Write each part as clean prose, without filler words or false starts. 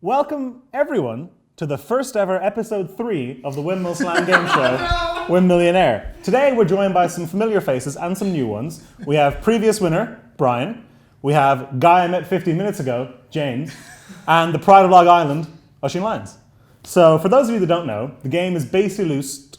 Welcome, everyone, to the first ever episode 3 of the Windmill Slam game show, Windmillionaire. Today, we're joined by some familiar faces and some new ones. We have previous winner, Brian. We have guy I met 15 minutes ago, James. And the pride of Log Island, Oisin Lyons. So, for those of you that don't know, the game is loosely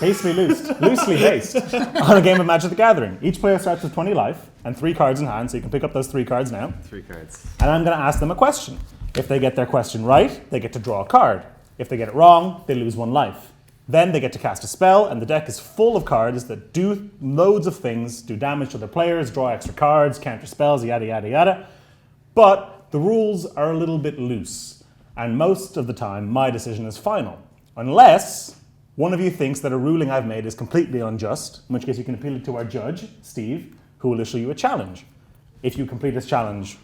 based on a game of Magic the Gathering. Each player starts with 20 life and 3 cards in hand, so you can pick up those 3 cards now. 3 cards. And I'm going to ask them a question. If they get their question right, they get to draw a card. If they get it wrong, they lose 1 life. Then they get to cast a spell, and the deck is full of cards that do loads of things, do damage to their players, draw extra cards, counter spells, yada, yada, yada. But the rules are a little bit loose, and most of the time, my decision is final. Unless one of you thinks that a ruling I've made is completely unjust, in which case you can appeal it to our judge, Steve, who will issue you a challenge. If you complete this challenge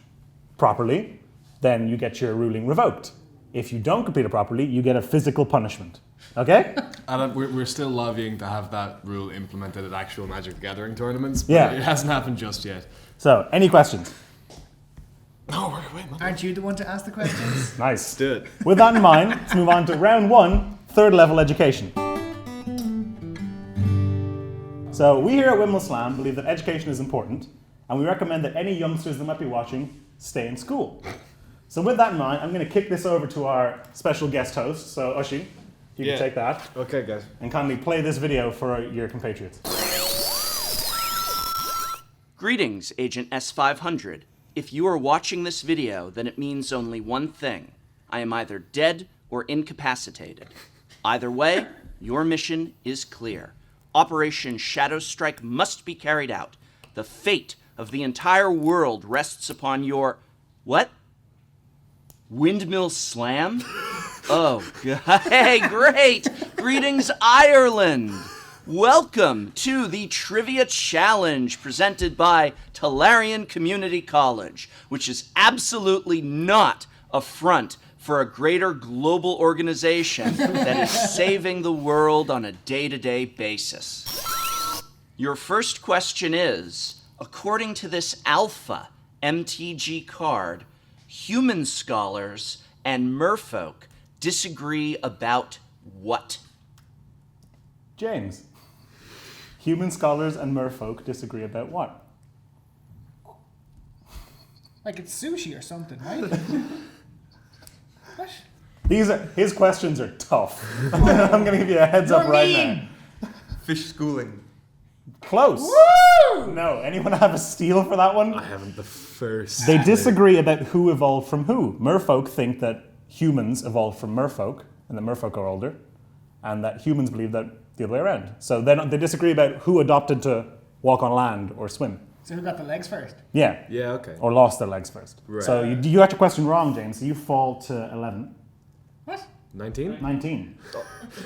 properly, then you get your ruling revoked. If you don't complete it properly, you get a physical punishment. Okay? And we're still lobbying to have that rule implemented at actual Magic the Gathering tournaments, but Yeah. it hasn't happened just yet. So, any questions? No, we're waiting. Aren't you the one to ask the questions? Nice. Let's do it. With that in mind, let's move on to round 1, third level education. So we here at Windmill Slam believe that education is important, and we recommend that any youngsters that might be watching stay in school. So with that in mind, I'm going to kick this over to our special guest host. So Oisin, if you can take that Okay, guys. and kindly play this video for your compatriots. Greetings, Agent S500. If you are watching this video, then it means only one thing. I am either dead or incapacitated. Either way, your mission is clear. Operation Shadow Strike must be carried out. The fate of the entire world rests upon your... What? Windmill Slam? Oh, God. Hey, great! Greetings, Ireland! Welcome to the Trivia Challenge presented by Tolarian Community College, which is absolutely not a front for a greater global organization that is saving the world on a day-to-day basis. Your first question is, according to this alpha MTG card, human scholars and merfolk disagree about what? James, human scholars and merfolk disagree about what? Like it's sushi or something, right? What? His questions are tough. I'm going to give you a heads up right now. Fish schooling. Close. Woo! No, anyone have a steal for that one? I haven't the first. They disagree about who evolved from who. Merfolk think that humans evolved from merfolk, and the merfolk are older, and that humans believe that the other way around. So they disagree about who adopted to walk on land or swim. So who got the legs first? Yeah. Yeah, okay. Or lost their legs first. Right. So you got your question wrong, James. So you fall to 11. What? 19? 19.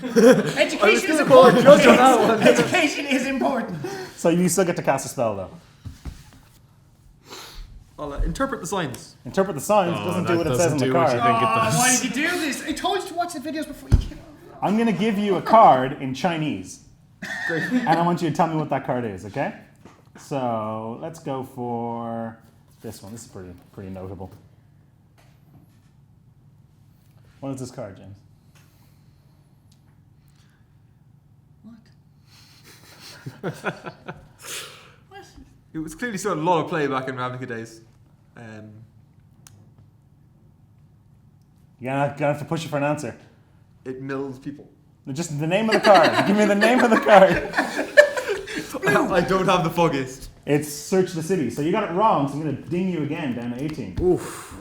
Education is important. judge on that one. Education is important. So you still get to cast a spell, though. I'll interpret the signs. Interpret the signs. Doesn't do that what it says on doesn't the do what card. you think it does. Why did you do this? I told you to watch the videos before you came. I'm going to give you a card in Chinese. And I want you to tell me what that card is, okay? So let's go for this one. This is pretty notable. What is this card, James? What? It was clearly saw a lot of play back in Ravnica days. You're gonna have to push it for an answer. It mills people. Just the name of the card. Give me the name of the card. I don't have the foggiest. It's Search the City. So you got it wrong, so I'm going to ding you again down to 18. Oof.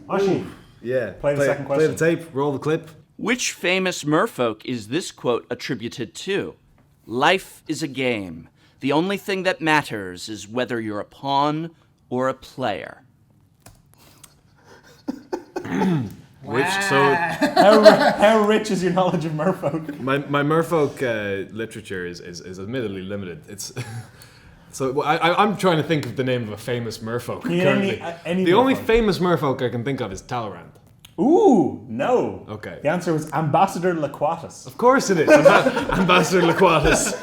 Oisin, Yeah. Play the second question. Play the tape, roll the clip. Which famous merfolk is this quote attributed to? Life is a game. The only thing that matters is whether you're a pawn or a player. how rich is your knowledge of merfolk? My merfolk literature is admittedly limited. It's so I'm trying to think of the name of a famous merfolk Can you currently. name me, any The only merfolk? famous merfolk I can think of is Tolarian. Ooh, no. Okay. The answer was Ambassador Laquatus. Of course it is. Ambassador Laquatus.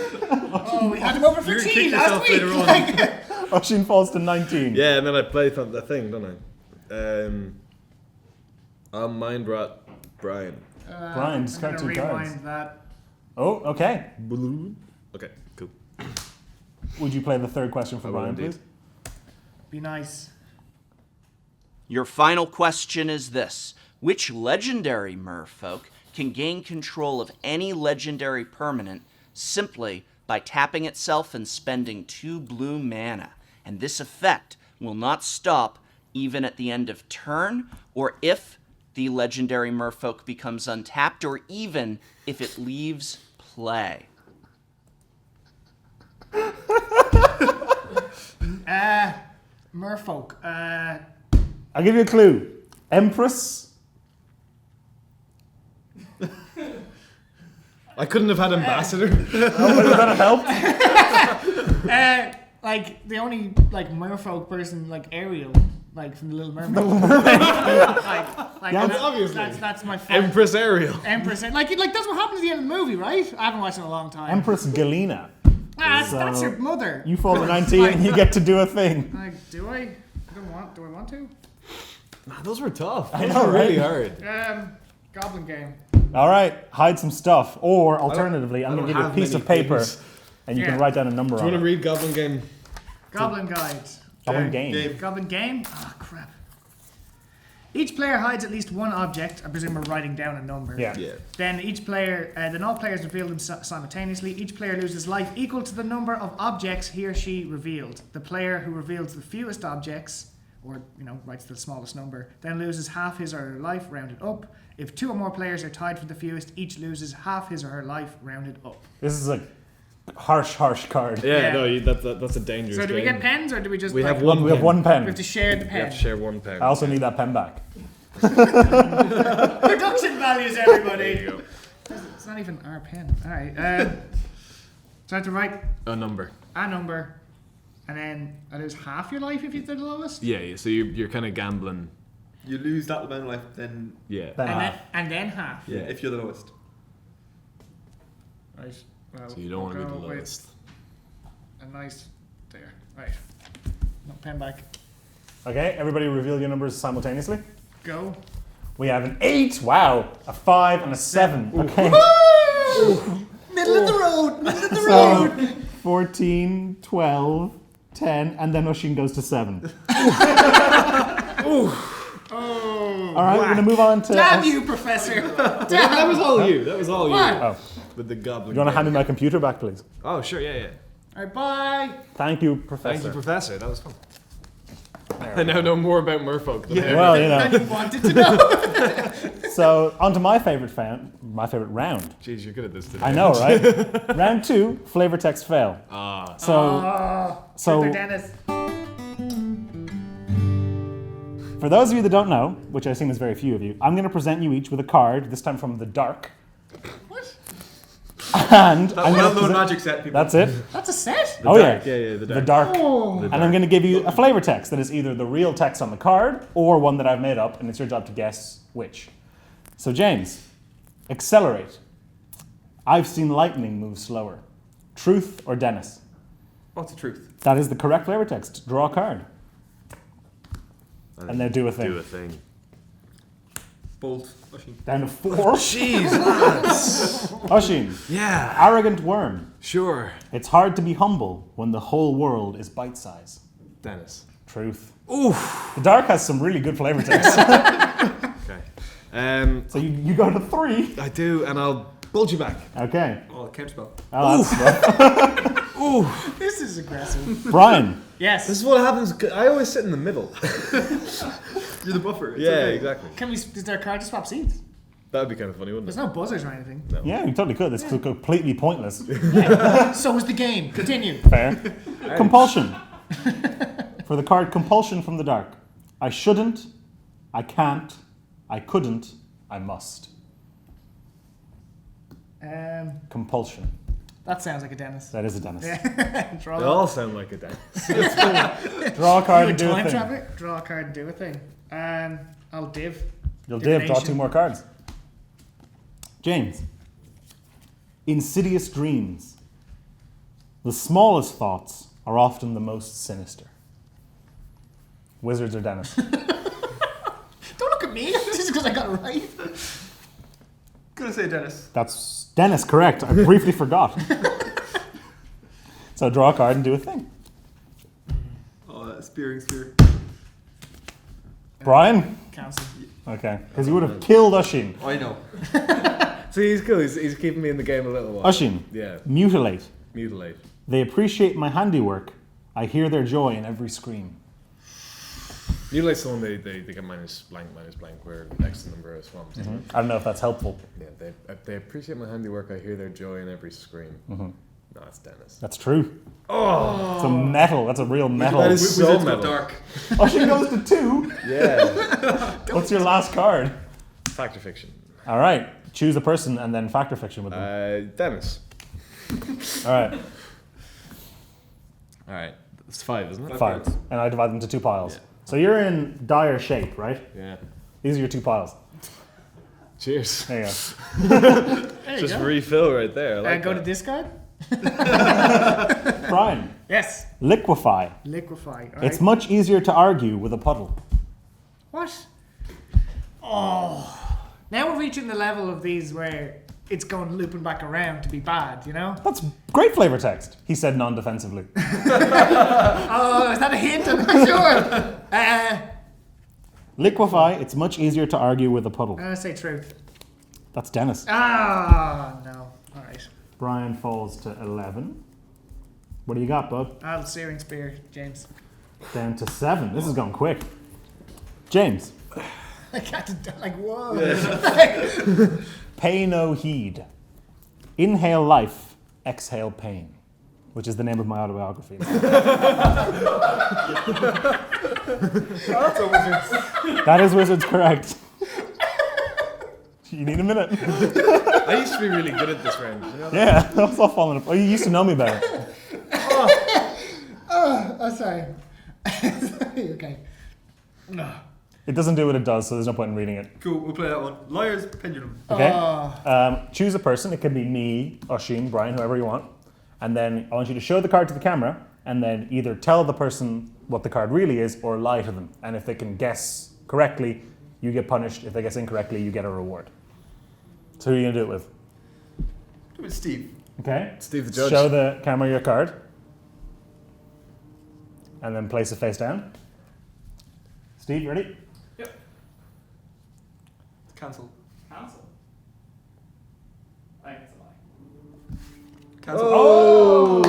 Oh, we had him over for You're gonna tea kick last yourself week. later on. Oisin falls to 19. Yeah, and then I play the thing, don't I? Mine brought Brian. Brian, discard I'm 2 gonna cards. rewind that. Oh, okay. Okay, cool. Would you play the third question for I will Brian, indeed. please? Be nice. Your final question is this. Which legendary merfolk can gain control of any legendary permanent simply by tapping itself and spending 2 blue mana? And this effect will not stop even at the end of turn, or if the legendary merfolk becomes untapped, or even if it leaves play. Merfolk. I'll give you a clue. Empress. I couldn't have had ambassador. Would that have helped? Like the only like merfolk person, like Ariel, like from the Little Mermaid. like Yeah, obviously. That's my favorite. Empress Ariel. Empress. Like that's what happens at the end of the movie, right? I haven't watched it in a long time. Empress Galena. That's So- her mother. You fall to 19 and you get to do a thing. Like, do I? Do I want to? Nah, those were tough. I Those know, were really right? hard. Goblin game. All right, hide some stuff. Or alternatively, I'm I going to don't give you a have piece many of paper things. and you Yeah. can write down a number Do you on want to it. read Goblin Game? Goblin guide. Goblin game. Goblin game? Ah, crap. Each player hides at least one object. I presume we're writing down a number. Yeah. Yeah. Then then all players reveal them simultaneously. Each player loses life equal to the number of objects he or she revealed. The player who reveals the fewest objects, or writes the smallest number, then loses half his or her life rounded up. If 2 or more players are tied for the fewest, each loses half his or her life rounded up. This is a harsh card. Yeah, Yeah. no, that's a dangerous So do we game. get pens or do we just We like, have one We have pen. one pen. we have to share the We pen? have to share one pen. I also need that pen back. Production values, everybody. There you go. It's not even our pen. All right. So I have to write A number. a number, and then I lose half your life if you did the lowest. Yeah, so you're kind of gambling. You lose that amount of life, then Yeah. Then half. And then half. yeah, if you're the lowest. Right. Well, So you don't want to be we'll the go with lowest. A nice there. Right. No pen back. Okay, everybody reveal your numbers simultaneously. Go. We have an 8, wow, a 5, and a 7. Okay, Middle of the road. Middle of the so 14, 12, 10, and then Oisin goes to 7. All right, we're going to move on to... Damn you, Professor. That was all you. That was all you. What? Oh, With the Goblin you want to Game. hand me my computer back, please? Oh, sure, yeah. All right, bye. Thank you, Professor. Thank you, Professor. That was fun. I now know more about merfolk than I ever Well, I you know. wanted to know. So, on to my favorite round. Jeez, you're good at this today. I know, right? Round 2, flavor text fail. Ah. So, Truther Dennis. for those of you that don't know, which I assume is very few of you, I'm going to present you each with a card, this time from the dark. What? And That I'm gonna well-known present- magic set, people. That's it. That's a set? Oh Dark, yeah, yeah, the the dark. dark. Oh. And I'm going to give you a flavor text that is either the real text on the card or one that I've made up, and it's your job to guess which. So James, accelerate. I've seen lightning move slower. Truth or Dennis? What's the truth? That is the correct flavor text. Draw a card. And then do a thing. Do a thing. Bolt. Oisin. Down to 4. Jeez, lads. Oisin, Yeah. arrogant worm. Sure. It's hard to be humble when the whole world is bite size. Dennis. Truth. Oof. The dark has some really good flavor text. Okay. So you go to 3. I do, and I'll bulge you back. Okay. Oh, counterspell. Oh, that's rough. This is aggressive. Brian. Yes. This is what happens. I always sit in the middle. You're the buffer. It's Yeah, okay. exactly. Is there a card to swap seats? That would be kind of funny, wouldn't There's it? no buzzers or anything. Yeah, you totally could. That's completely pointless. So is the game. Continue. Fair. Compulsion. For the card Compulsion from the Dark. I shouldn't, I can't, I couldn't, I must. Compulsion. That sounds like a Dennis. That is a Dennis. Draw They all sound like a Dennis. Draw a card and do a time thing. traveler. Draw a card and do a thing. I'll div. You'll div, draw Divination. 2 more cards. James. Insidious dreams. The smallest thoughts are often the most sinister. Wizards or Dennis? Don't look at me? Just because I got it right. Gonna say Dennis. That's Dennis, correct. I briefly forgot. So draw a card and do a thing. Oh, spear. Brian? Cancel. Okay. Because you would have killed Oisin. I know. See, he's cool. He's keeping me in the game a little while. Oisin. Yeah. Mutilate. Mutilate. They appreciate my handiwork. I hear their joy in every scream. Mutilate's the one they get minus blank, where X the number of swamps. I don't know if that's helpful. Yeah, they appreciate my handiwork. I hear their joy in every scream. No, that's Dennis. That's true. Oh! It's a metal. That's a real metal. That is so Wizards go metal. dark. Oisin goes to 2. Yeah. What's your last card? Fact or fiction? All right. Choose a person and then fact or fiction with them. Dennis. All right. All right. It's 5, isn't it? 5. And I divide them into 2 piles. Yeah. So you're in dire shape, right? Yeah. These are your 2 piles. Cheers. There you go. There you Just go. refill right there. I like Go that. to discard? Brian. Yes. Liquefy. Liquefy. All It's right. much easier to argue with a puddle. What? Oh. Now we're reaching the level of these where it's going looping back around to be bad, you know? That's great flavor text, he said non-defensively. Oh, is that a hint? I'm not sure. Liquefy, it's much easier to argue with a puddle. I'm going to say truth. That's Dennis. Ah, no. All right. Brian falls to 11. What do you got, bud? I'll searing spear, James. Down to 7. This is going quick. James. I got like, whoa. Pay no heed. Inhale life, exhale pain. Which is the name of my autobiography. That's a wizard. That is Wizards correct. You need a minute. I used to be really good at this round. You know? Yeah, that was all falling apart. Oh, you used to know me better. Oh, sorry. Okay. No. It doesn't do what it does, so there's no point in reading it. Cool, we'll play that one. Liar's Pendulum. Okay? Oh. Choose a person. It can be me, Oisin, Brian, whoever you want. And then I want you to show the card to the camera and then either tell the person what the card really is or lie to them. And if they can guess correctly, you get punished. If they guess incorrectly, you get a reward. So who are you going to do it with? Do it with Steve. Okay? Steve the judge. Show the camera your card. And then place it face down. Steve, you ready? Cancel. Cancel. I think it's a lie. Cancel. Oh!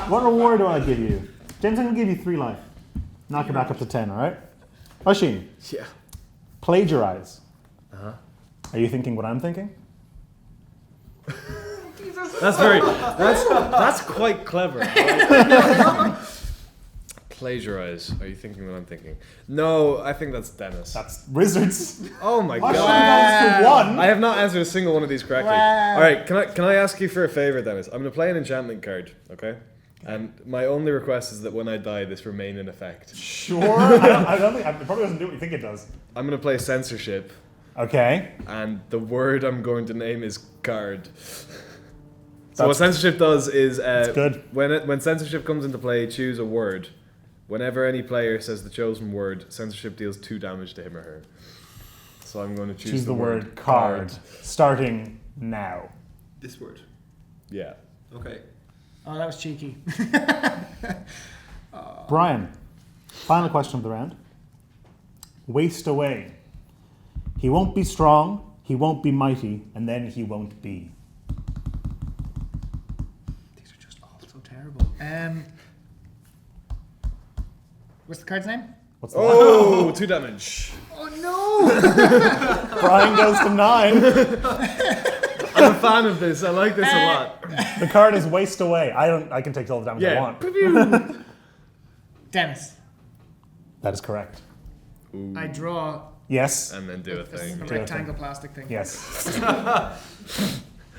What reward do I give you? James, I'm going to give you 3 life. Knock it back up to 10, all right? Oisin, Yeah. plagiarize. Are you thinking what I'm thinking? That's quite clever. Plagiarize. Are you thinking what I'm thinking? No, I think that's Dennis. That's Wizards. Oh my Oisin god. goes to 1. I have not answered a single one of these correctly. Wow. All right, can I ask you for a favor, Dennis? I'm going to play an enchantment card, okay? And my only request is that when I die, this remain in effect. Sure. I don't think, it probably doesn't do what you think it does. I'm going to play censorship, Okay. and the word I'm going to name is card. So what censorship does is good. when censorship comes into play, choose a word. Whenever any player says the chosen word, censorship deals 2 damage to him or her. So I'm going to Choose the word card. Starting now. This word. Yeah. Okay. Oh, that was cheeky. Brian, final question of the round. Waste away. He won't be strong, he won't be mighty, and then he won't be. These are just all so terrible. What's the card's name? What's the Oh, 2 damage. Oh no! Brian goes to 9. I'm a fan of this. I like this a lot. The card is waste away. I can take all the damage I Yeah. want. Dennis. That is correct. I draw Yes. And then do a a thing. rectangle plastic thing. Yes.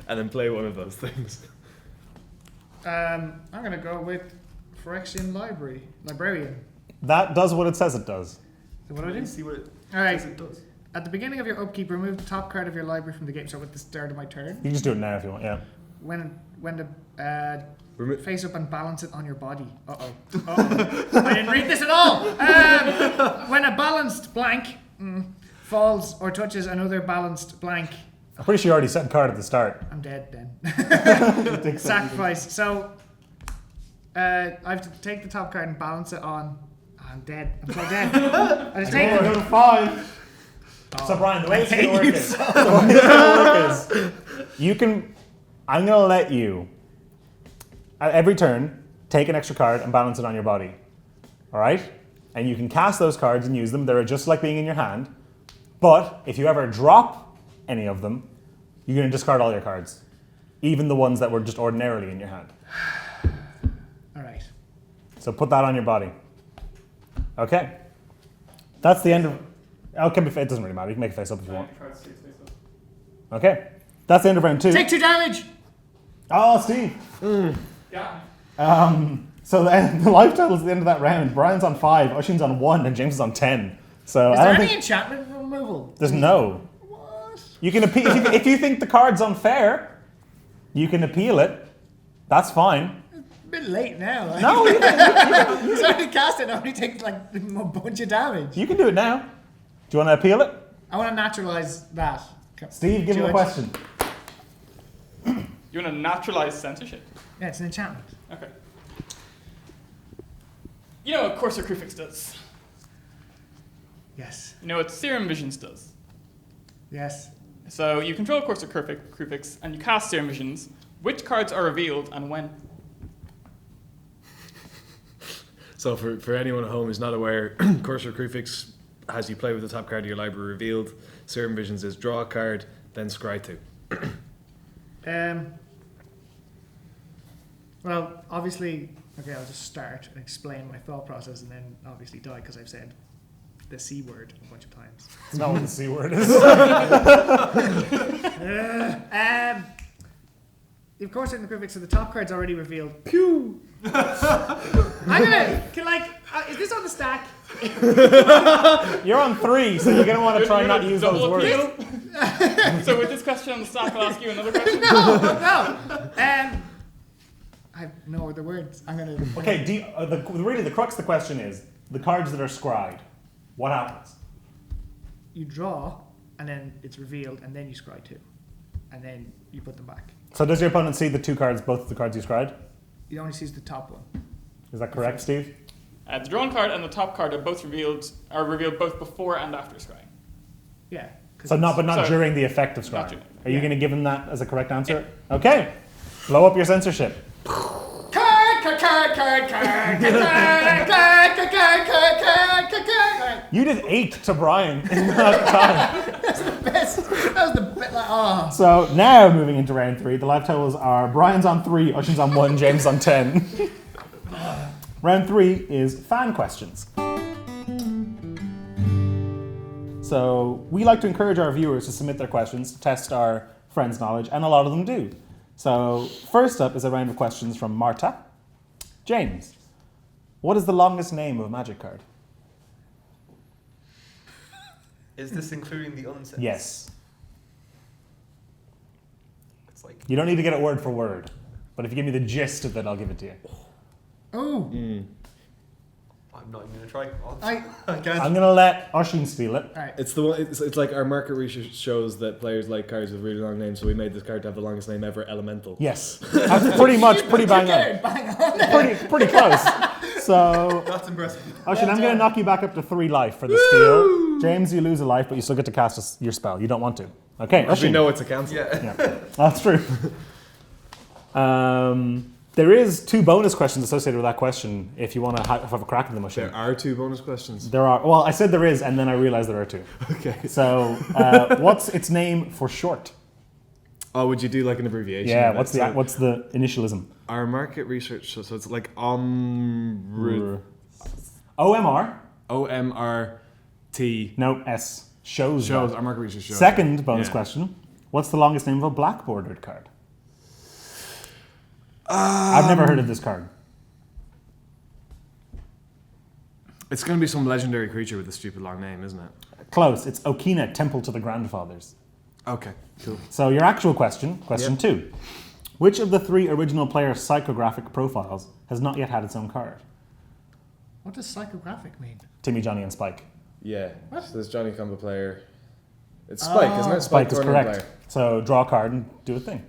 And then play one of those things. I'm gonna go with Phyrexian Librarian. That does what it says it does. So what do I do? See what it All right. says it does. At the beginning of your upkeep, remove the top card of your library from the game. So at the start of my turn, You can just do it now if you want, yeah. when the Remo- face up and balance it on your body. Uh-oh. I didn't read this at all. When a balanced blank falls or touches another balanced blank. I'm pretty sure you already said card at the start. I'm dead then. Sacrifice. So I have to take the top card and balance it on. I'm dead. I'm so dead. I just take Go it. to 5. So Brian, the way it's gonna work is, the way it's gonna work is, you can. I'm gonna let you at every turn take an extra card and balance it on your body. All right, and you can cast those cards and use them. They're just like being in your hand. But if you ever drop any of them, you're gonna discard all your cards, even the ones that were just ordinarily in your hand. All right. So put that on your body. Okay, that's the end of. Okay, it doesn't really matter. You can make a face up if you want. Okay, that's the end of round 2. Take 2 damage. Oh, Steve. Yeah. So the life total is the end of that round. Brian's on 5, Oisin's on 1, and James is on 10. So Is I there don't any think enchantment removal? there's no. What? You can appeal if you think the card's unfair. You can appeal it. That's fine. A bit late now. Like. No, He's already cast it. Already takes like a bunch of damage. you can do it now. Do you want to appeal it? I want to naturalize that. Steve, give him a Judge. question. You want to naturalize censorship? Yeah, it's an enchantment. Okay. You know what Courser Crufix does? Yes. You know what Serum Visions does? Yes. So you control Courser Crufix and you cast Serum Visions. Which cards are revealed and when? So for anyone at home who's not aware, Cursor Crufix has you play with the top card of your library revealed. Serum Visions is draw a card, then scry 2. Well, obviously, okay, I'll just start and explain my thought process and then obviously die because I've said the C word a bunch of times. It's not what the C word is. Of course, in the Crufix, so the top card's already revealed. Pew! I'm gonna, is this on the stack? You're on 3, so you're going to want to try not use those Double words. appeal? So with this question on the stack, I'll ask you another question. No! I have no other words. I'm gonna. Okay, really the crux of the question is, the cards that are scried, what happens? You draw, and then it's revealed, and then you scry 2. And then you put them back. So does your opponent see the 2 cards, both the cards you scried? He only sees the top one. Is that correct, Steve? The drawn card and the top card are both revealed both before and after scrying. Yeah. 'cause So not, but So- not during the effect of Not scrying. during- Are you yeah. going to give him that as a correct answer? Okay. Blow up your censorship. You did 8 to Brian in that time. That's the best. That was the best. Like, oh. So now moving into round 3, the life totals are Brian's on 3, Oisin's on 1, James on 10. Round 3 is fan questions. So we like to encourage our viewers to submit their questions to test our friends' knowledge, and a lot of them do. So first up is a round of questions from Marta. James, what is the longest name of a Magic card? Is this including the unsets? Yes. It's like You don't need to get it word for word, but if you give me the gist of it, I'll give it to you. Oh. I'm not even gonna try. I can't. I'm going to let Oisin steal it. Alright. It's the one. It's like our market research shows that players like cards with really long names, so we made this card to have the longest name ever, Elemental. Yes. That's pretty bang on. Bang on. Pretty close. So, That's impressive. Oisin, I'm going to knock you back up to 3 life for the steal. James, you lose a life, but you still get to cast your spell. You don't want to. Okay, We Oisin. know it's a cancel. Yeah. Yeah, that's true. There is 2 bonus questions associated with that question. If you want to have a crack at them, Oisin. There are 2 bonus questions. There are. Well, I said there is, and then I realized there are 2. Okay. So, what's its name for short? Oh, would you do like an abbreviation? Yeah. of it? So What's the initialism? our market research? So it's like OMRT. OMR. No S. Shows. Shows that. our market research shows. Second bonus Yeah. question. What's the longest name of a black bordered card? I've never heard of this card. It's going to be some legendary creature with a stupid long name, isn't it? Close. It's Okina, Temple to the Grandfathers. Okay, cool. So your actual question, question Yep. 2. Which of the 3 original player psychographic profiles has not yet had its own card? What does psychographic mean? Timmy, Johnny, and Spike. Yeah. What? So there's Johnny Combo player. It's Spike, isn't it? Spike is tournament correct. player. So draw a card and do a thing.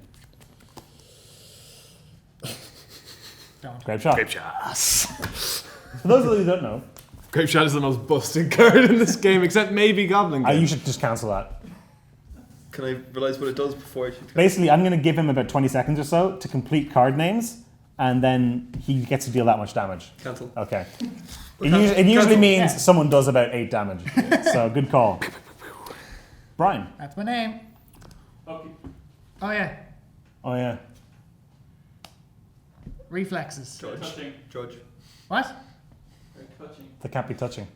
Don't. Grape shot. Grape shot. For those of you who don't know, Grape shot is the most busted card in this game, except maybe Goblin Game. you should just cancel that. Can I realise what it does before I shoot? Basically, I'm going to give him about 20 seconds or so to complete card names, and then he gets to deal that much damage. Cancel. Okay. It usually means someone does about 8 damage. So good call. Brian. That's my name. Okay. Oh yeah. Oh yeah. Reflexes. Touching. Judge. What? Touching. They can't be touching.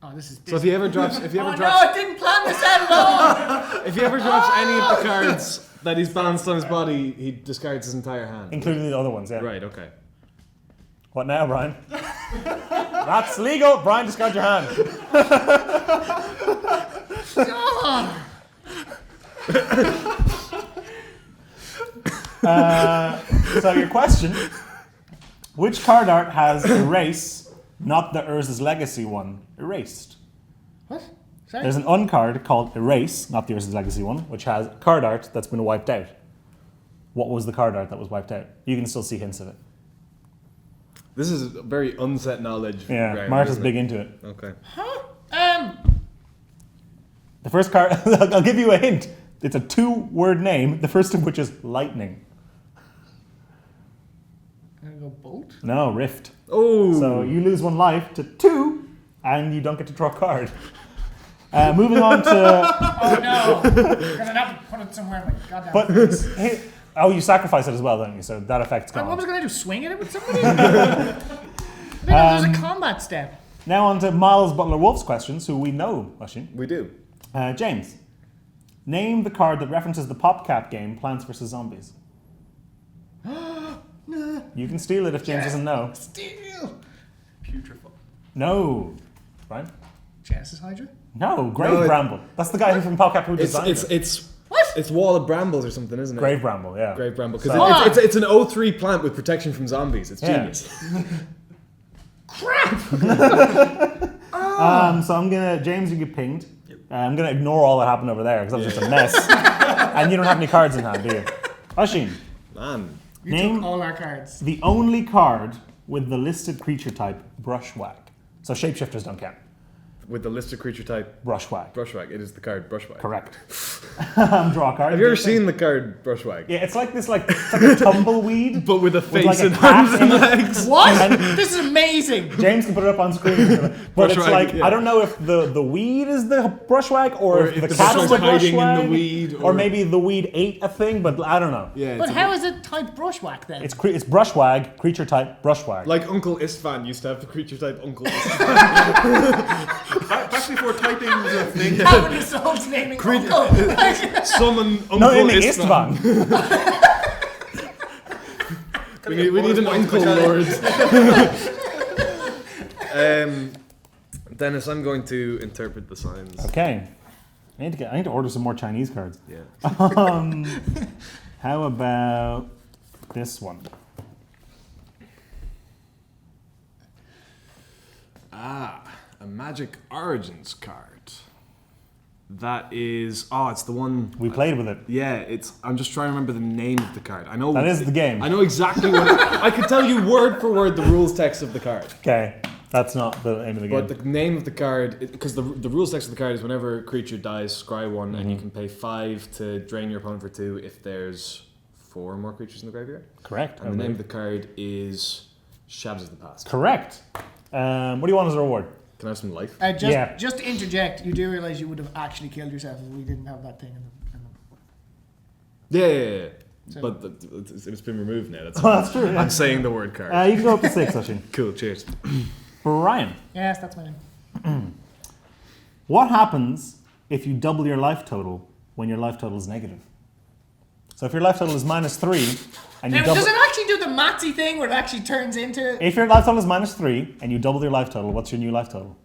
Oh, this is. So if he ever drops, Oh no! I didn't plan this out at all. if he ever drops any of the cards that he's balanced on his body, he discards his entire hand. Including the other ones, yeah. Right. Okay. What now, Brian? That's legal. Brian, discard your hand. So your question, which card art has erase, not the Urza's Legacy one, erased? What? Sorry. There's an uncard called Erase, not the Urza's Legacy one, which has card art that's been wiped out. What was the card art that was wiped out? You can still see hints of it. This is very unset knowledge. Yeah, ground, Martha's isn't big it? into it. Okay. The first card, I'll give you a hint. It's a 2-word name, the first of which is Lightning. I'm gonna go bolt. No, Rift. Oh. So you lose 1 life to 2, and you don't get to draw a card. Moving on to... Oh no! Gonna have to put it somewhere in my goddamn. But face. hey, oh, you sacrifice it as well, don't you? So that affect's What was gone. I gonna do? Swing at it with somebody? I didn't know there's a combat step. Now on to Miles Butler Wolf's questions, who we know, Oisin. We do. James, name the card that references the PopCap game Plants vs. Zombies. You can steal it if James doesn't know. Steal. Putrefy. No. Right? Genesis Hydra. No, Grave No, Bramble. That's the guy who from PopCap who designed it. It's What? it's Wall of Brambles or something, isn't it? Grave Bramble, yeah. Grave Bramble. Because So- it's an O3 plant with protection from zombies. It's Yeah. genius. So I'm gonna, James, you get pinged. I'm gonna ignore all that happened over there because that was just a mess. And you don't have any cards in hand, do you? Oisin, Man. You name took all our cards. the only card with the listed creature type Brushwhack. So shapeshifters don't count. With the listed creature type Brushwhack. Brushwhack, it is the card Brushwhack. Correct. Draw a card. Have you ever seen the card Brushwhack? Yeah, it's like this, it's like a tumbleweed. But with a face like a and cat arms and in it. legs. What? This is amazing. James can put it up on screen. But it's Brushwhack, like, yeah. I don't know if the weed is the Brushwhack or if the cat is Brushwhack's the hiding in the Brushwhack. weed, Or maybe the weed ate a thing, but I don't know. Yeah, But how is it type Brushwhack then? It's Brushwag, creature type Brushwag. like Uncle Istvan used to have the creature type Uncle Istvan. Back before typing was a thing. How many souls naming Uncle? Summon Uncle no, in the Istvan. Istvan. We need an Uncle Lord. Dennis, I'm going to interpret the signs. Okay. I need to order some more Chinese cards. Yeah. How about this one? A Magic Origins card. That is... Oh, it's the one... We played with it. Yeah, I'm just trying to remember the name of the card. I know... That is the game. I know exactly what... I could tell you word for word the rules text of the card. Okay. That's not the aim of the game. But the name of the card... Because the rules text of the card is whenever a creature dies, scry 1, and you can pay 5 to drain your opponent for 2 if there's 4 more creatures in the graveyard. Correct. And the name of the card is Shabs of the Past. Correct. What do you want as a reward? Can I have some life? Just to interject, you do realise you would have actually killed yourself if we didn't have that thing in the Yeah. So- But it's been removed now. That's, Oh, that's true. Yeah. I'm saying the word card. You can go up to 6, Oisin. Cool, cheers. Brian, Yes, that's my name. what happens if you double your life total when your life total is negative? So if your life total is -3 and you Now, double... does it actually do the Matsy thing where it actually turns into... If your life total is -3 and you double your life total, what's your new life total?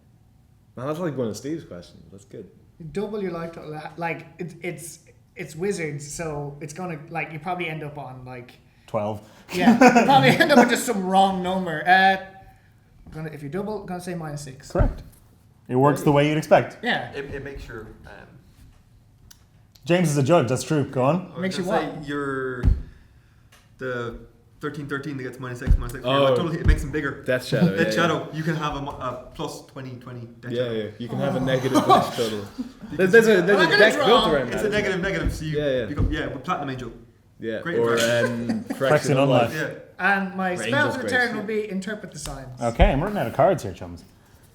Man, that's like one of Steve's questions. That's good. Double your life total. Like, it's wizards, so it's gonna, like, you probably end up on, like... 12. Yeah, you probably end up with just some wrong number. If you double, I'm gonna say -6. Correct. It works the way you'd expect. Yeah. It makes your. James is a judge. That's true. Go on. Makes you say what? You're the 13 that gets -6, -6. Oh. Totally, it makes them bigger. Death Shadow. Death Shadow. You can have a plus 20 Death Shadow. Yeah. You can have a negative Death Shadow. There's a deck built around that. It's a negative. So you become with Platinum Angel. Yeah. Great Or Fraction on Life. Yeah. And my Range spell is to great. return will be interpret the signs. Okay, I'm running out of cards here, chums.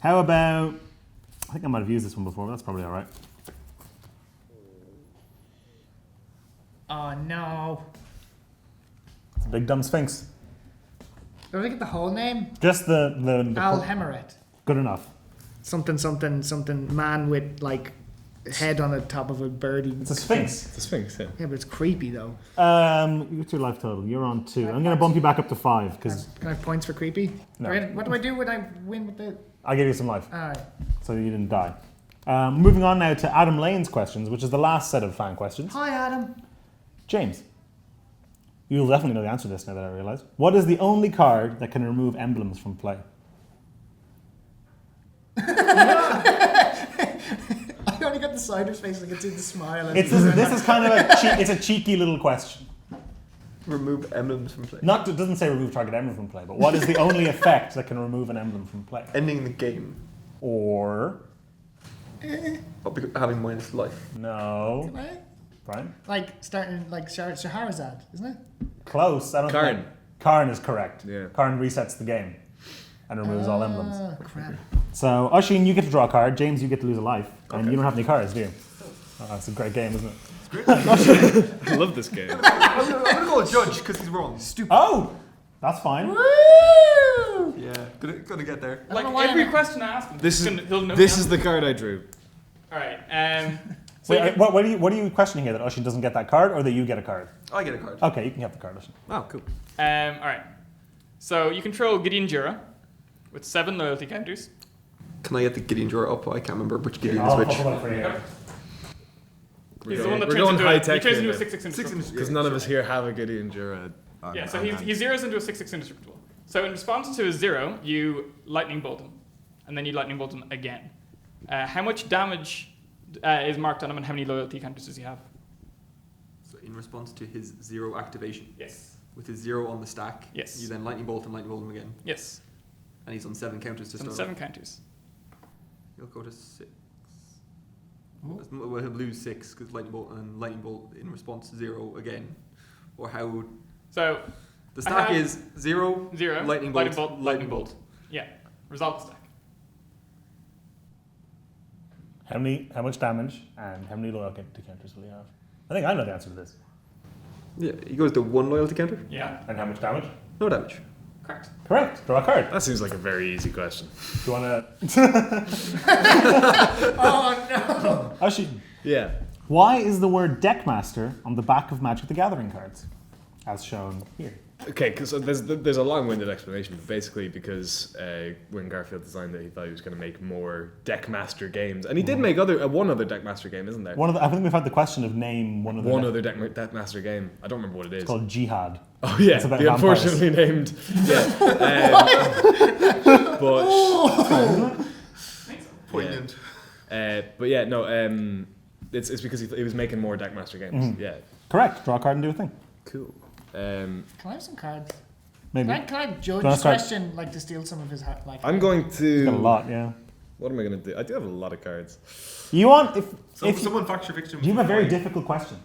How about... I think I might have used this one before, but that's probably all right. Oh no. It's a big dumb sphinx. Did I get the whole name? Just the Al Hemeret. Good enough. Something man with like head on the top of a bird. It's a sphinx. It's a sphinx, yeah. Yeah, but it's creepy though. What's your life total? You're on 2. I'm going to bump you back up to 5 because Can I have points for creepy? No. Right, what do I do when I win with the... I gave you some life, Alright. so you didn't die. Moving on now to Adam Lane's questions, which is the last set of fan questions. Hi Adam. James, you'll definitely know the answer to this now that I realise. What is the only card that can remove emblems from play? I only got the cider's face, I can see the smile. This is kind of it's a cheeky little question. Remove emblems from play. It doesn't say remove target emblem from play, but what is the only effect that can remove an emblem from play? Ending the game. Or Having minus life. no, Can I? Brian? Like starting like Shahrazad, isn't it? Close. I don't Karn. think. Karn is correct. Yeah. Karn resets the game and removes all emblems. Crap. So, Oisin, you get to draw a card. James, you get to lose a life. And you don't have any cards, do you? Oh, it's a great game, isn't it? I love this game. I'm gonna go judge because he's wrong. Stupid. Oh! That's fine. Woo! Yeah, gonna get there. I don't Like know why every I'm- question I ask him, This he'll know is the the card I drew. answer. Alright, so Wait, what are you questioning here? That Oisin doesn't get that card or that you get a card? I get a card. Okay, you can have the card, Oisin. Oh, cool. alright. So you control Gideon Jura with 7 loyalty counters. Can I get the Gideon drawer up? I can't remember which Gideon is I'll which. pop it up for you. He's the one that We're turns going into high a, tech he turns here into a now. 6/6 Six indestructible. Because none of us here have a Gideon Jura. Yeah, so he zeroes into a 6/6 indestructible. So in response to a 0, you lightning bolt him, and then you lightning bolt him again. How much damage is marked on him, and how many loyalty counters does he have? So in response to his 0 activation, Yes. with his 0 on the stack, Yes. you then lightning bolt him again, Yes. and he's on 7 counters to So start. 7 counters. He'll go to 6. Well, he'll lose 6 because lightning bolt in response to 0 again, or how So the stack have is 0, 0, lightning bolt, lightning bolt. Yeah. Resolve the stack. How much damage and how many loyalty counters will he have? I think I know the answer to this. Yeah, he goes to 1 loyalty counter, Yeah. And how much damage? no damage. Correct. Correct. Draw a card. That seems like a very easy question. Do you want to... Oh no! Oisin, Yeah. why is the word Deckmaster on the back of Magic the Gathering cards? As shown here. Okay, because there's a long-winded explanation, but basically because when Garfield designed it, he thought he was going to make more Deckmaster games, and he did make one other Deckmaster game, isn't there? I think we've had the question of name one other Deckmaster game. I don't remember what it is. It's called Jihad. Oh yeah, It's about the unfortunately named. Yeah, but Poignant. but yeah, no. It's because he was making more Deckmaster games. Yeah, Correct. Draw a card and do a thing. cool. Can I have some cards? Maybe. Can I judge wanna this start? question like to steal some of his like? I'm going to. Got a lot, yeah. What am I going to do? I do have a lot of cards. You want if Someone fact your fiction. you have a very difficult question.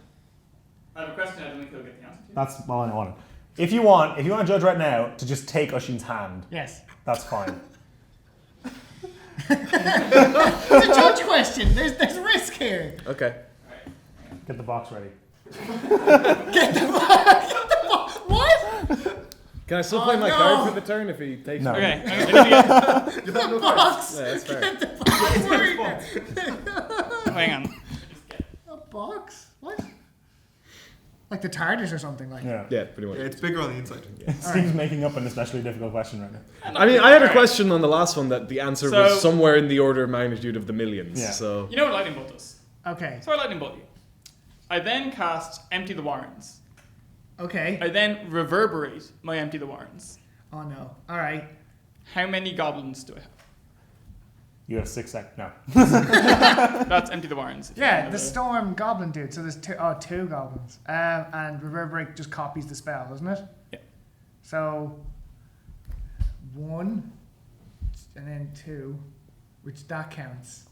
I have a question I don't think he'll get the answer to. That's all I wanted. If you want to judge right now to just take Oisin's hand, Yes. that's fine. It's a judge question. There's risk here. Okay. Get the box ready. What? Can I still play my no. card for the turn if he takes? No. it? Okay, I'm gonna get, The box. Yeah, that's fair. hang on. A box? What? Like the TARDIS or something like. Yeah. Yeah, pretty much. Yeah, it's bigger on the inside. Steve's making up an especially difficult question right now. I mean, I had a question on the last one that the answer So- was somewhere in the order of magnitude of the millions. Yeah. So You know what lightning bolt does? Okay. So I lightning bolt you. I then cast Empty the Warrens. Okay. I then reverberate my Empty the Warrens. Oh no. All right. How many goblins do I have? You have 6 seconds. No. That's empty the warrens. Yeah, the storm goblin dude. So there's two goblins. And reverberate just copies the spell, doesn't it? Yeah. So 1 and then 2, which that counts,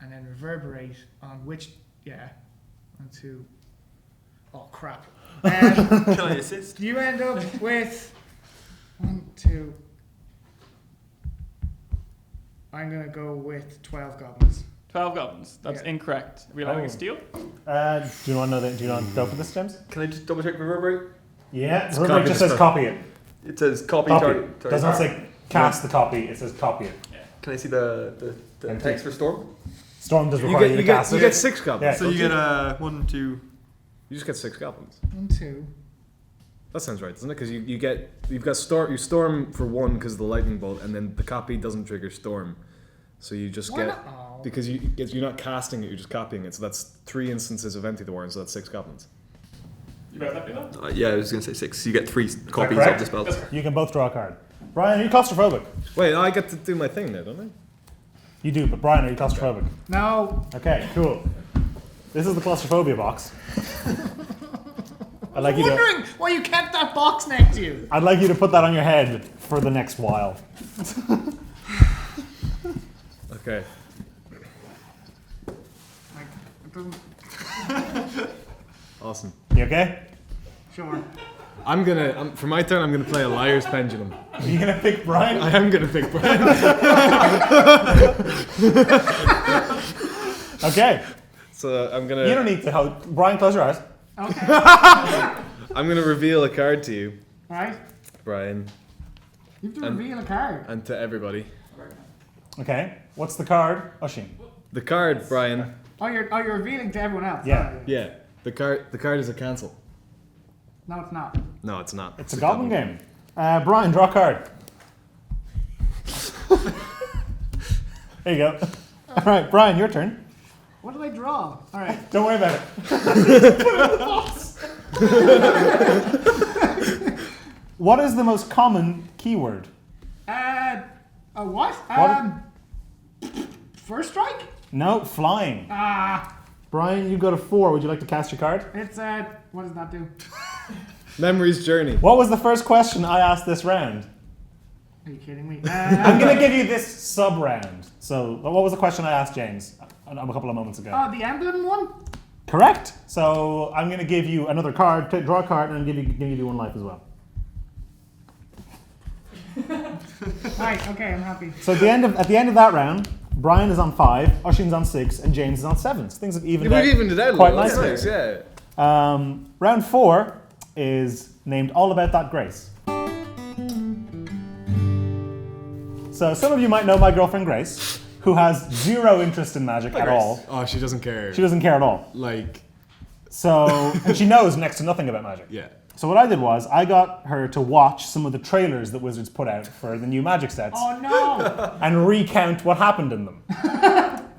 and then reverberate on which 1, 2. Oh crap! Can I assist? You end up with 1, 2. I'm gonna go with 12 goblins. 12 goblins. That's Yeah. incorrect. Are we allowing a steal? Do you want to know that? Do you want to go for this, James? Can I just double check reverberate? Yeah. copy Reverberate just the says spell. copy it. It says copy. Copy. target. Does not say cast the copy. It says copy it. Can I see the Empty. text for storm? Storm does You require get you to cast you it. get 6 goblins. Yeah. So you get 1, 2. You just get 6 goblins. 1, 2. That sounds right, doesn't it? Because you've got storm for 1 because of the lightning bolt, and then the copy doesn't trigger storm, so you just Why get not? Oh. because you're not casting it, you're just copying it. So that's 3 instances of empty the warren, so that's 6 goblins. You guys happy with that? Yeah, I was going to say 6. So you get 3 copies correct? of the spells. You can both draw a card. Brian, are you claustrophobic? Wait, I get to do my thing now, don't I? You do, but Brian, are you claustrophobic? No. Okay, cool. This is the claustrophobia box. I'd like I'm you to. wondering why you kept that box next to you. I'd like you to put that on your head for the next while. Okay. Like, it doesn't. Awesome. You okay? Sure. For my turn, I'm gonna play a liar's pendulum. Are you gonna pick Brian? I am gonna pick Brian. Okay. So I'm gonna. You don't need to hold. Brian, close your eyes. Okay. I'm gonna reveal a card to you, Right. Brian, You have to reveal a card. and to everybody. Okay. What's the card? Oisin. The card, Brian. Oh, you're revealing to everyone else. Yeah. Oh, Yeah. The card is a cancel. No, it's not. No, it's not. It's a goblin game. Brian, draw a card. There you go. All right, Brian, your turn. What did I draw? All right. Don't worry about it. What is the most common keyword? A what? What? First strike? No, flying. Ah, Brian, you go to 4. Would you like to cast your card? it's what does that do? Memory's Journey. What was the first question I asked this round? Are you kidding me? I'm going to give you this sub-round. So, what was the question I asked James a couple of moments ago? Oh, the emblem one? Correct. So, I'm going to give you another card, draw a card, and give you 1 life as well. Right, okay, I'm happy. So, at the end of that round, Brian is on 5, Oisin's on 6, and James is on 7. So things have evened out. We've evened it out a quite little. nicely. That's nice, yeah. Round 4 is named All About That Grace. So some of you might know my girlfriend Grace, who has 0 interest in magic at all. Oh, she doesn't care. She doesn't care at all. Like, So, and she knows next to nothing about magic. yeah. So what I did was, I got her to watch some of the trailers that Wizards put out for the new magic sets Oh no! and recount what happened in them.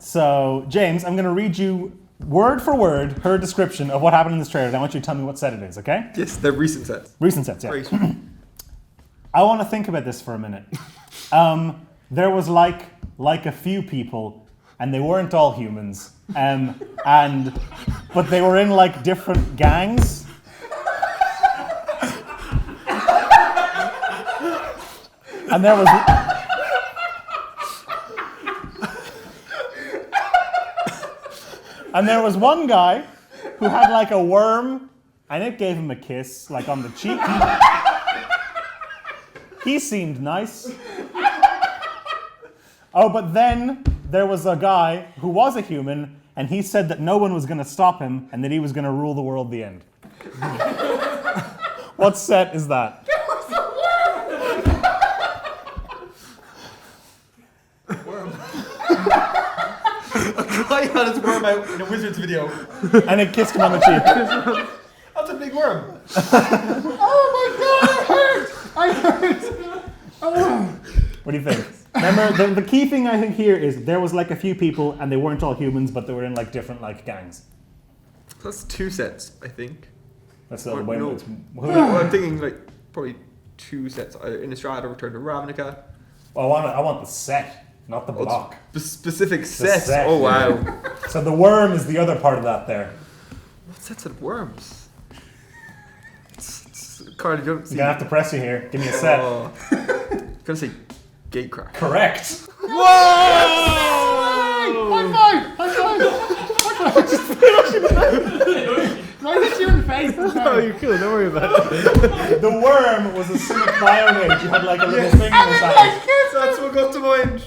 So, James, I'm going to read you word for word her description of what happened in this trailer, and I want you to tell me what set it is, okay? Yes, they're recent sets. Recent sets, yeah. Great. I want to think about this for a minute. There was like a few people, and they weren't all humans, but they were in like different gangs. And there was one guy who had like a worm, and it gave him a kiss, like on the cheek. He seemed nice. Oh, but then there was a guy who was a human, and he said that no one was going to stop him, and that he was going to rule the world the end. What set is that? I had his worm out in a Wizards video. And it kissed him on the cheek. That's a big worm. Oh my god, I hurt! Oh. What do you think? Remember, the key thing I think here is there was like a few people, and they weren't all humans, but they were in like different like gangs. That's 2 sets, I think. That's the Or way no. it's. Well, I'm thinking like probably 2 sets. Either Innistrad or Return to Ravnica. I want the set. not the block. Specific set. set, Oh yeah. wow. So the worm is the other part of that there. What sets of worms? It's card you don't see. You're gonna have to press you here. Give me a set. Oh. Gonna say gatecrack. Correct. High five! Right hit you in the face. Oh, you're cool. Don't worry about it. The worm was a Simic Biomage. You had like a little thing inside. That's what got to mind.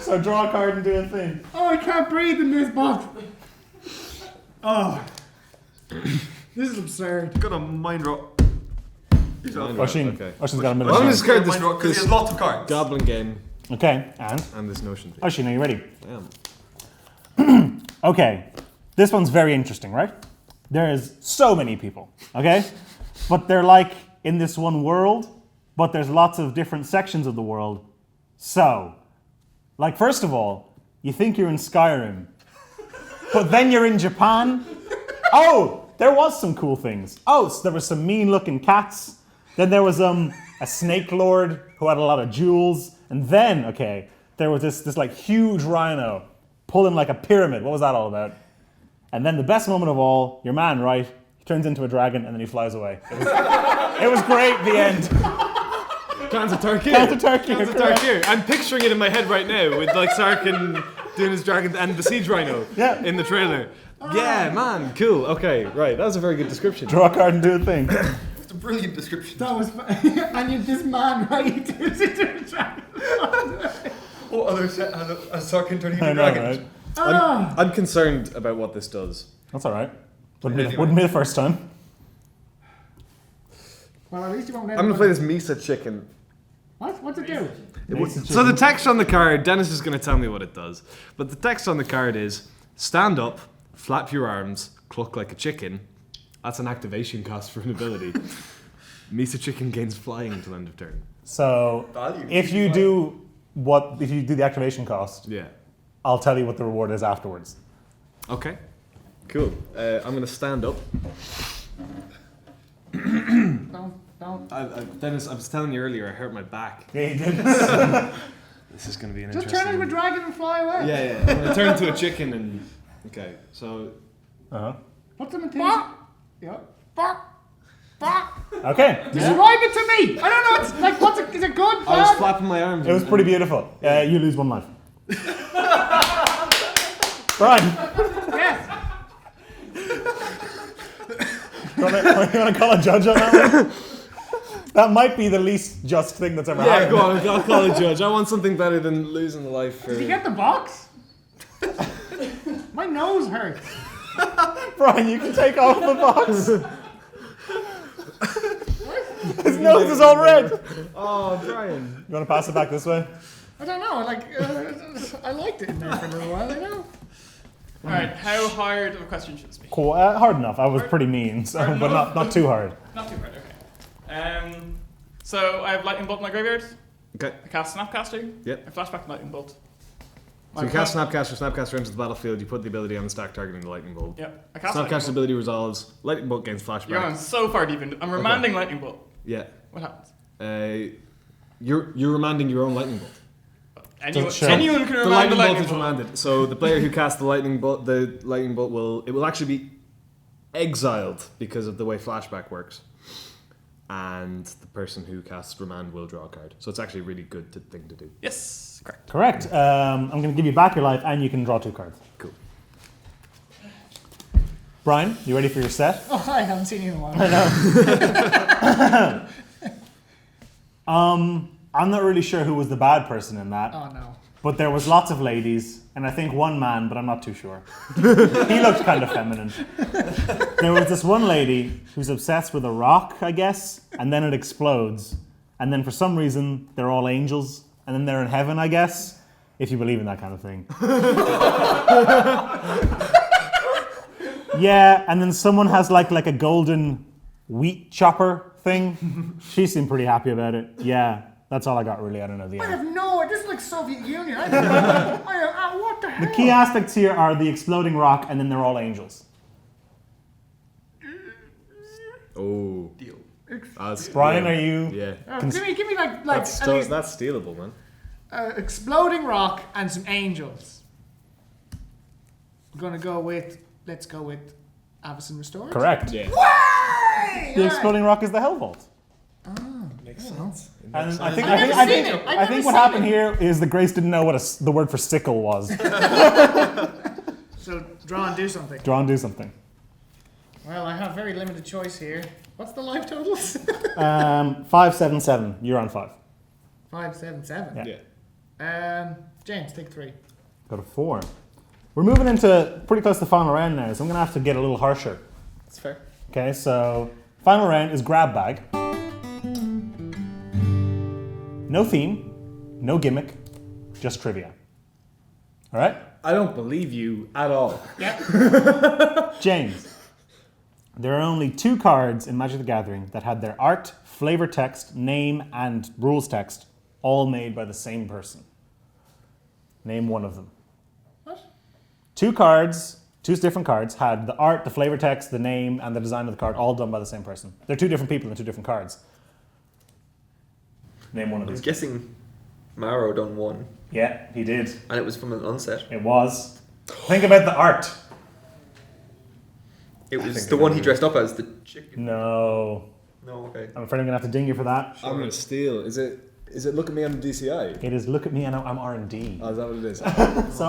So draw a card and do a thing. Oh, I can't breathe in this box. Oh. This is absurd. Got a mind rot. Oisin. Okay. Oisin's got a minute. I'm time. just scared Mind rot because he has lots of cards. Goblin game Okay, and and this notion thing. Oisin, are you ready? I am. Okay, this one's very interesting, right? There's so many people, okay? But they're like in this one world, but there's lots of different sections of the world. So, like first of all, you think you're in Skyrim, but then you're in Japan. Oh, there was some cool things. Oh, so there were some mean-looking cats. Then there was a snake lord who had a lot of jewels. And then, okay, there was this like huge rhino pulling like a pyramid. What was that all about? And then the best moment of all, your man, right? He turns into a dragon and then he flies away. It was great, the end. Cans of Turkey. Cans of Turkey, Cans of correct. Turkey. I'm picturing it in my head right now with like Sarkin doing his dragon and the siege rhino Yeah. in the trailer. Yeah, man, cool. Okay, right. That was a very good description. Draw a card and do a thing. It's a brilliant description. That was and you this man right he turns into a dragon. What other set has a Sarkin turning I into know, dragons? right? I'm concerned about what this does. That's all right. Wouldn't be the first time. Well, at least you won't I'm gonna play this Misa chicken. What? What's it do? So the text on the card, Dennis is gonna tell me what it does. But the text on the card is stand up, flap your arms, cluck like a chicken. That's an activation cost for an ability. Misa chicken gains flying until end of turn. So Value. if you do the activation cost, Yeah. I'll tell you what the reward is afterwards. Okay. Cool. I'm gonna stand up. Don't. Dennis, I was telling you earlier, I hurt my back. Yeah, you did. This is gonna be an Just interesting. turn into a dragon and fly away. Yeah. I'm gonna turn into a chicken and. Okay. So. Uh-huh. What's the material? Yeah. Okay. Describe it to me. I don't know. It's like is it good? I was Bad? flapping my arms. It was pretty beautiful. You lose one life. Brian, Yes. you want to call a judge on that one? That might be the least just thing that's ever Yeah, happened. go on. I'll call a judge. I want something better than losing a life for. Did you get the box? My nose hurts. Brian, you can take off the box. His nose is all red. Oh, Brian. You want to pass it back this way? I don't know. I liked it in there for a little while. You know. All right, how hard of a question should this be? Cool. Hard enough. I was pretty mean, so, Hard but enough? not too hard. Not too hard, okay. So I have Lightning Bolt in my graveyard. Okay. I cast Snapcaster. Yep. I flashback Lightning Bolt. So you cast Snapcaster. Snapcaster enters the battlefield. You put the ability on the stack targeting the lightning bolt. Yep. I cast Lightning Snapcaster's Bolt. ability resolves. Lightning bolt gains You're flashback. going so far deep into. I'm remanding Lightning Bolt. Yeah. What happens? You're remanding your own lightning bolt. Anyone can The remand lightning the bolt Lightning is Bolt. remanded. So the player who casts the lightning bolt will actually be exiled because of the way flashback works. And the person who casts remand will draw a card. So it's actually a really good thing to do. Yes, correct. Correct. I'm going to give you back your life, and you can draw 2 cards. Cool. Brian, you ready for your set? Oh, I haven't seen you in a while. I'm not really sure who was the bad person in that, Oh no. but there was lots of ladies, and I think one man, but I'm not too sure. He looked kind of feminine. There was this one lady who's obsessed with a rock, I guess, and then it explodes, and then for some reason they're all angels, and then they're in heaven, I guess, if you believe in that kind of thing. Yeah, and then someone has like a golden wheat chopper thing. She seemed pretty happy about it. Yeah, that's all I got really. I don't know the I end. have no. This is like Soviet Union. What the hell? The key aspects here are the exploding rock, and then they're all angels. Oh. Deal. Brian, are you? Yeah. Give me like That's stealable, man. exploding rock, and some angels. We're gonna go with. Let's go with Avison Restored. Correct. Yeah. Way! The exploding rock is the Hell Vault. Makes sense. And I I've think never what seen happened it. here is that Grace didn't know what the word for sickle was. So draw and do something. Draw and do something. Well, I have very limited choice here. What's the life totals? 577. You're on 5. 5, 7, 7. Yeah. James, take 3. Go to 4. We're moving into pretty close to the final round now, so I'm going to have to get a little harsher. That's fair. Okay, so final round is grab bag. No theme, no gimmick, just trivia. All right? I don't believe you at all. James, there are only 2 cards in Magic the Gathering that had their art, flavor text, name, and rules text all made by the same person. Name one of them. What? 2 cards, 2 different cards, had the art, the flavor text, the name, and the design of the card all done by the same person. They're 2 different people and 2 different cards. Name one of I was these. guessing Maro done one, Yeah, he did. and it was from an onset. It was. Think about the art. It was the one he dressed up as, the chicken. No. No, okay. I'm afraid I'm going to have to ding you for that. I'm gonna steal. Is it look at me on the DCI? It is look at me and I'm R&D. Oh, is that what it is? So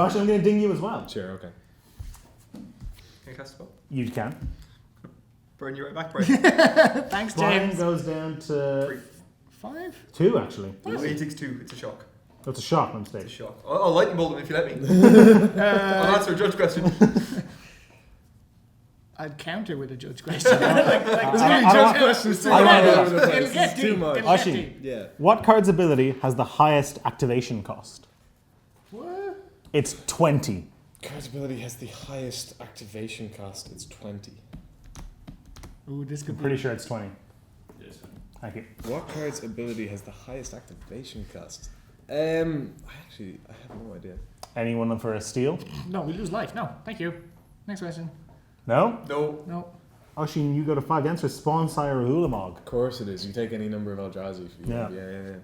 actually I'm going to ding you as well. Sure, okay. Can I cast a spell? You can. Burn you right back, Brian. Thanks, Brian James. goes down to 5? 2 actually. No, he takes 2. It's a shock. That's a shot on It's a stage. shock. I'll lightning bolt him if you let me. I'll answer a judge question. I'd counter with a judge question. questions. I don't know. It'll get deep. too much. It'll get Ashi. deep. Yeah. What card's ability has the highest activation cost? What? It's 20. Card's ability has the highest activation cost. It's 20. Ooh, this could I'm be. pretty sure it's 20. Thank you. What card's ability has the highest activation cost? I have no idea. Anyone for a steal? No, we lose life. No, thank you. Next question. No? No. No. Oshin, you go to 5. The answer is Spawn Sire or Hulamog. Of course it is. You take any number of Eldrazi. Yeah. Yeah.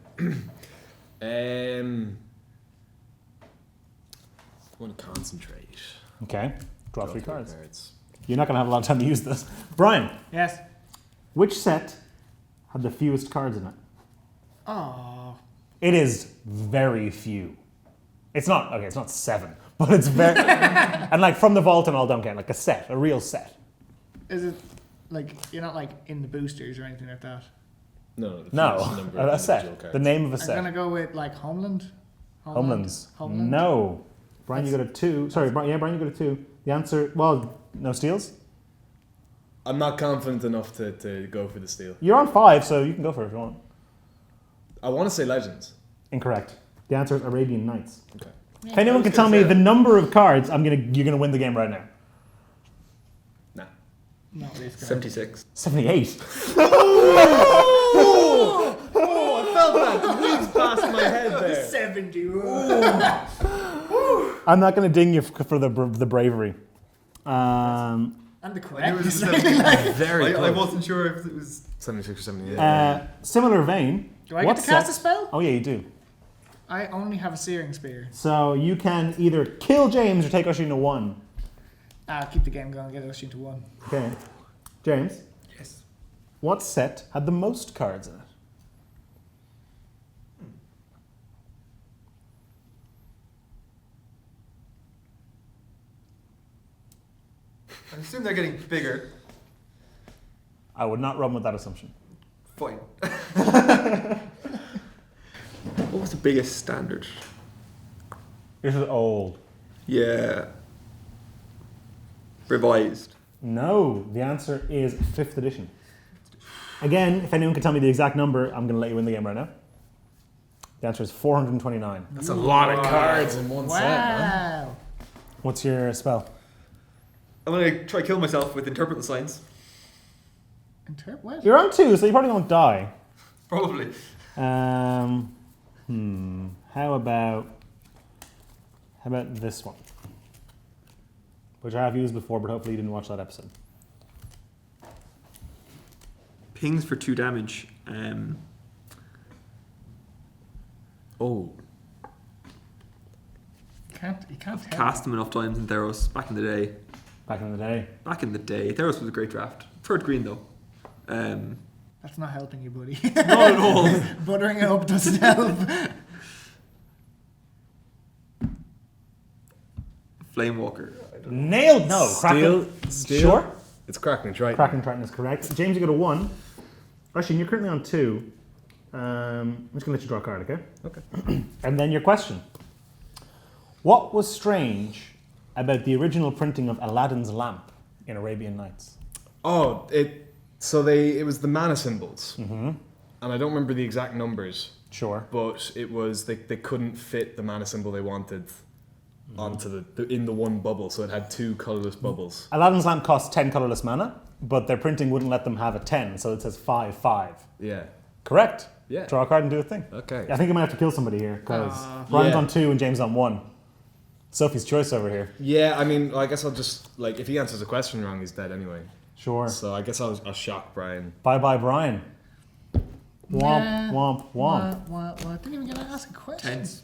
I want to concentrate. Okay. Draw 3 cards. You're not going to have a lot of time to use this. Brian, Yes. which set had the fewest cards in it? Oh. It is very few. It's not 7, but it's very and like from the vault and all don't count, like a real set. Is it like you're not like in the boosters or anything like that? No. The No, fewest number of a individual set. cards. The name of a I'm set. gonna go with like Homeland. Homelands. Homeland. No. Brian, you go to 2. Sorry, Brian, you go to 2. The answer, well, no steals. I'm not confident enough to go for the steal. You're on 5, so you can go for it if you want. I want to say Legends. Incorrect. The answer is Arabian Nights. Okay. If anyone can tell me the number of cards, you're gonna win the game right now. Nah. No, it's gonna- 76. 78. Oh, I felt that whiz past my head there. 70. I'm not gonna ding you for the bravery. And the I knew it was correct. 70. Very I wasn't sure if it was. 76 or 78. Similar vein. Do I what get to cast a set- spell? Oh yeah, you do. I only have a Searing Spear. So you can either kill James or take Oshin to 1. I'll keep the game going and get Oisin to 1. Okay. James, Yes. what set had the most cards in it? I assume they're getting bigger. I would not run with that assumption. Fine. What was the biggest standard? This is old. Yeah. Revised. No, the answer is 5th edition. Again, if anyone can tell me the exact number, I'm going to let you win the game right now. The answer is 429. That's a lot of cards in one set, man. Wow. What's your spell? I'm gonna try kill myself with Interpret the Signs. What? You're on 2, so you probably won't die. Probably. How about this one? Which I have used before, but hopefully you didn't watch that episode. Pings for 2 damage. Oh. You can't tell. Cast them enough times in Theros back in the day. Back in the day. Back in the day. Theros was a great draft. Third green though. That's not helping you, buddy. Not at all. Buttering it up doesn't help. Flamewalker. Nailed. No. Steel. Sure. It's Kraken Triton. Kraken Triton is correct. James, you got a 1. Oisin, you're currently on 2. I'm just going to let you draw a card, okay? Okay. And then your question. What was strange about the original printing of Aladdin's lamp in Arabian Nights? Oh, it was the mana symbols, and I don't remember the exact numbers. Sure. But it was they couldn't fit the mana symbol they wanted onto in the one bubble, so it had 2 colorless bubbles. Aladdin's lamp costs 10 colorless mana, but their printing wouldn't let them have a 10, so it says 5/5. Yeah. Correct. Yeah. Draw a card and do a thing. Okay. I think you might have to kill somebody here because Brian's Yeah. on 2 and James on 1. Sophie's choice over here. Yeah, I mean, I guess I'll just if he answers a question wrong, he's dead anyway. Sure. So I guess I'll shock Brian. Bye bye, Brian. Womp, womp, womp. What? Didn't even get to ask a question. Tense.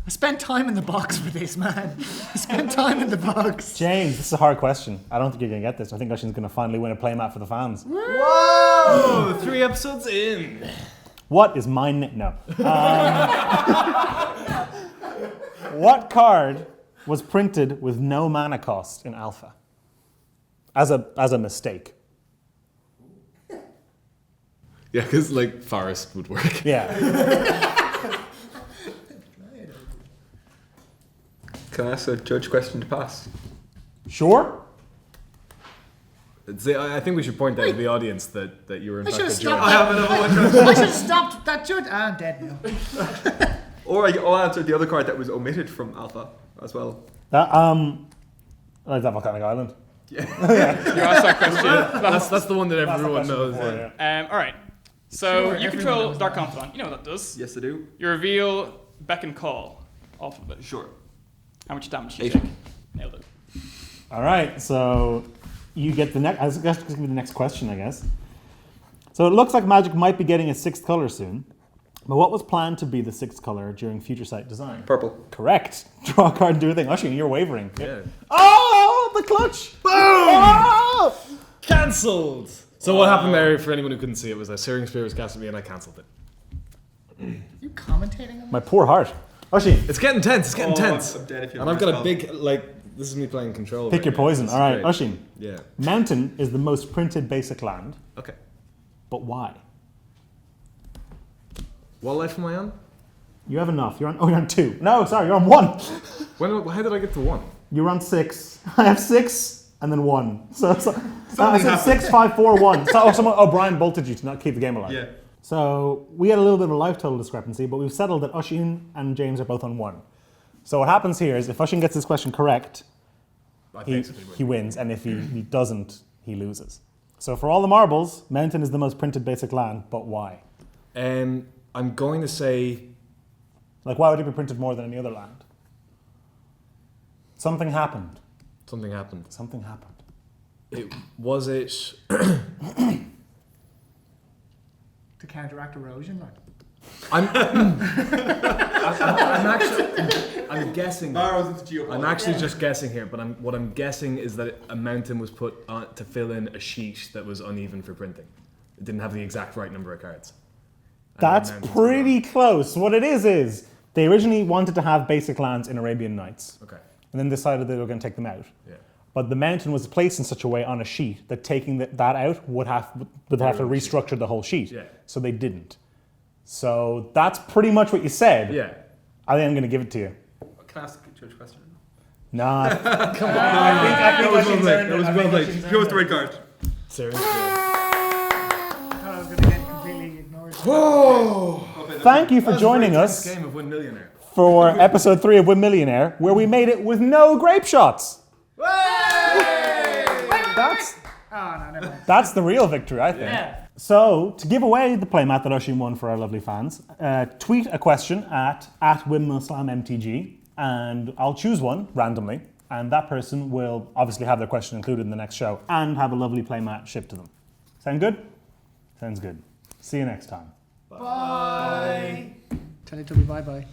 I spent time in the box for this, man. I spent time in the box. James, this is a hard question. I don't think you're going to get this. I think Oisin's going to finally win a playmat for the fans. Whoa! 3 episodes in. What is my No. What card was printed with no mana cost in Alpha? As a mistake. Yeah, because Forest would work. Yeah. Can I ask a judge question to pass? Sure? I think we should point out to the audience that you were in I fact should a have judge. stopped. I have another one. I should have stopped that judge. I'm dead now. Or I'll answer the other card that was omitted from Alpha as well. Like that Volcanic Island. You asked that question. That's the one that That's the everyone question knows. before, Yeah. All right. So Sure, you everyone control knows Dark that. Confidant. You know what that does. Yes, I do. You reveal Beck and Call off of it. Sure. How much damage do you 8. take? Nailed it. All right, so you get the next. I was going to give you the next question, I guess. So it looks like Magic might be getting a 6th color soon. But what was planned to be the 6th color during Future Sight design? Purple. Correct. Draw a card and do a thing. Oisin, you're wavering. Yeah. Oh, the clutch! Boom! Oh! Cancelled! So what happened there, for anyone who couldn't see it, was that Searing Spear was cast at me and I cancelled it. You commentating on My poor heart. Oisin, It's getting tense, it's getting tense. I'm dead if you And I've got a big, this is me playing control. pick right your now. poison. This All is right, great. Oisin. Yeah. Mountain is the most printed basic land, Okay. but why? What life am I on? You have enough. You're on 2. No, sorry, you're on 1. How did I get to 1? You're on 6. I have 6 and then 1. So I said 6, 5, 4, 1. So Brian bolted you to not keep the game alive. Yeah. So we had a little bit of a life total discrepancy, but we've settled that Oisin and James are both on 1. So what happens here is if Oisin gets this question correct, he wins, and if he doesn't, he loses. So for all the marbles, Mountain is the most printed basic land, but why? I'm going to say... Like, why would it be printed more than any other land? Something happened. Something happened. Something happened. Was it... to counteract erosion? Like. I'm guessing. I'm actually just guessing here, but what I'm guessing is that a mountain was put on to fill in a sheet that was uneven for printing. It didn't have the exact right number of cards. And That's the mountains pretty close. What it is they originally wanted to have basic lands in Arabian Nights. were- Okay. And then decided they were going to take them out. Yeah. But the mountain was placed in such a way on a sheet that taking that out would have to restructure the whole sheet. Yeah. So they didn't. So that's pretty much what you said. Yeah. I think I'm going to give it to you. Can I ask a judge question? Nah. That was well played. That was well played. Show us the red card. Seriously. I thought I was going to get completely ignored. Thank you for joining us Game of Windmillionaire. for episode 3 of Windmillionaire, where we made it with no grape shots. That's the real victory, I think. Yeah. So, to give away the playmat that Oisin won for our lovely fans, tweet a question at @WindmillSlamMTG, and I'll choose one randomly, and that person will obviously have their question included in the next show and have a lovely playmat shipped to them. Sound good? Sounds good. See you next time. Bye. Tell it Teletubby. Bye bye.